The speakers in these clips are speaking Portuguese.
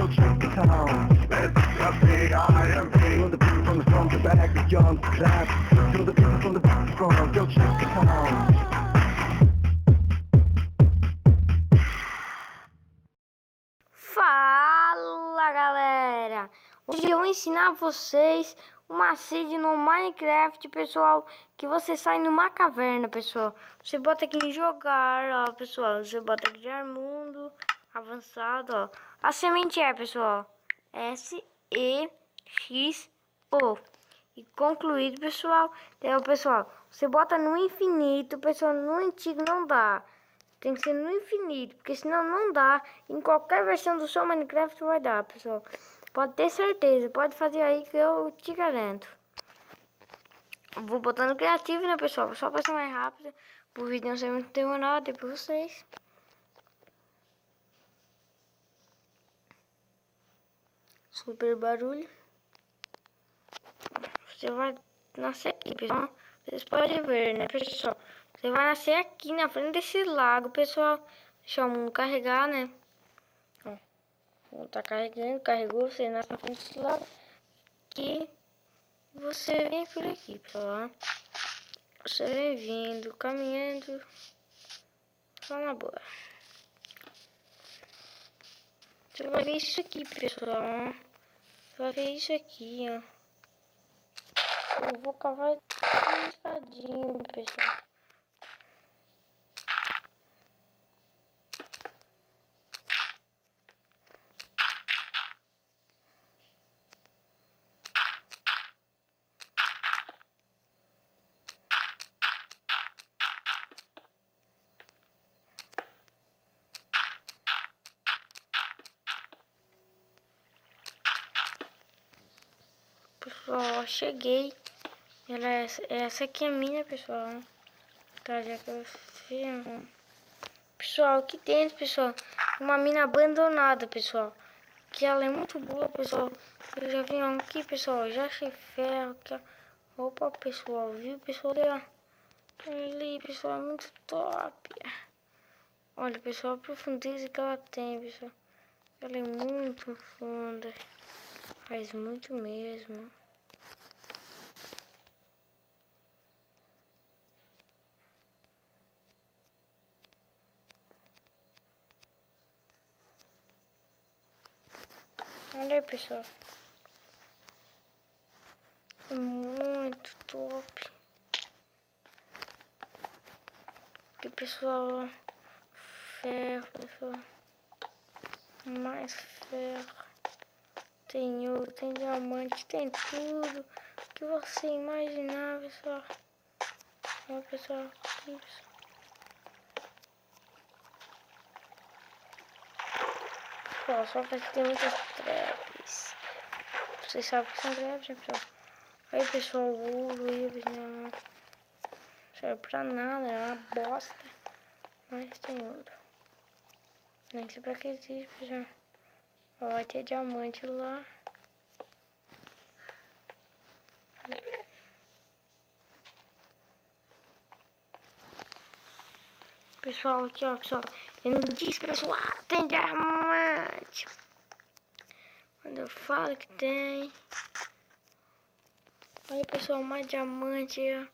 go check the town. Let's just say I am free. Till the people from the front, the back, the young, the clap. Till the people from the back, the front, go check the town. Fala galera, hoje eu vou ensinar vocês uma seed no Minecraft, pessoal, que você sai numa caverna, pessoal. Você bota aqui em jogar, ó, pessoal, você bota aqui criar mundo avançado, ó. A semente é, pessoal, SEXO e concluído, pessoal. Então, pessoal, você bota no infinito, pessoal, no antigo não dá. Tem que ser no infinito, porque senão não dá. Em qualquer versão do seu Minecraft vai dar, pessoal. Pode ter certeza, pode fazer aí que eu te garanto. Vou botar no criativo, né, pessoal? Só para ser mais rápido, o vídeo não ser muito demorado para vocês. Super barulho. Você vai nascer aqui, pessoal. Vocês podem ver, né, pessoal? Você vai nascer aqui na frente desse lago, pessoal. Deixa o mundo carregar, né? Ó, o tá carregando, carregou. Você nasce na frente desse lago. Aqui, você vem por aqui, pessoal. Você vem vindo, caminhando. Só na boa. Você vai ver isso aqui, pessoal. Você vai ver isso aqui, ó. Eu vou cavar um escadinho, pessoal. Pessoal, cheguei. Essa aqui é minha, pessoal. Tá, já que eu fiz. Pessoal, aqui dentro, pessoal, uma mina abandonada, pessoal. Que ela é muito boa, pessoal. Eu já vim aqui, pessoal. Já achei ferro aqui, ó. Opa, pessoal, viu, pessoal? Ali, pessoal, é muito top. Olha, pessoal, a profundeza que ela tem, pessoal. Ela é muito profunda. Faz muito mesmo. Olha aí, pessoal. É muito top. Aqui, pessoal, ferro, pessoal. Mais ferro. Tem ouro, tem diamante, tem tudo que você imaginar, pessoal. Olha, pessoal, aqui, pessoal. Pessoal, só que tem muitas traps. Vocês sabem que são traps, né, pessoal? Aí, pessoal, o ouro aí, não serve pra nada, é uma bosta. Mas tem ouro. Nem sei pra que existe, pessoal. Ó, vai ter diamante lá. Pessoal, aqui, ó, pessoal. Eu não disse, pessoal, tem diamante. Quando eu falo que tem. Olha, pessoal, mais diamante, ó.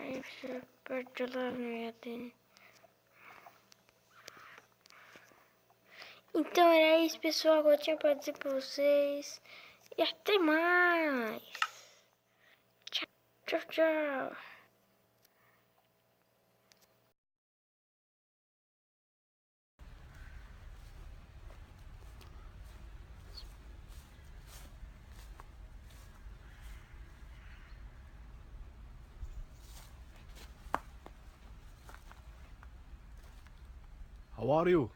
Aí, pessoal, perto lá, não ia ter. Então era isso, pessoal, que eu tinha pra dizer pra vocês. E até mais. Tchau, tchau, tchau. How are you?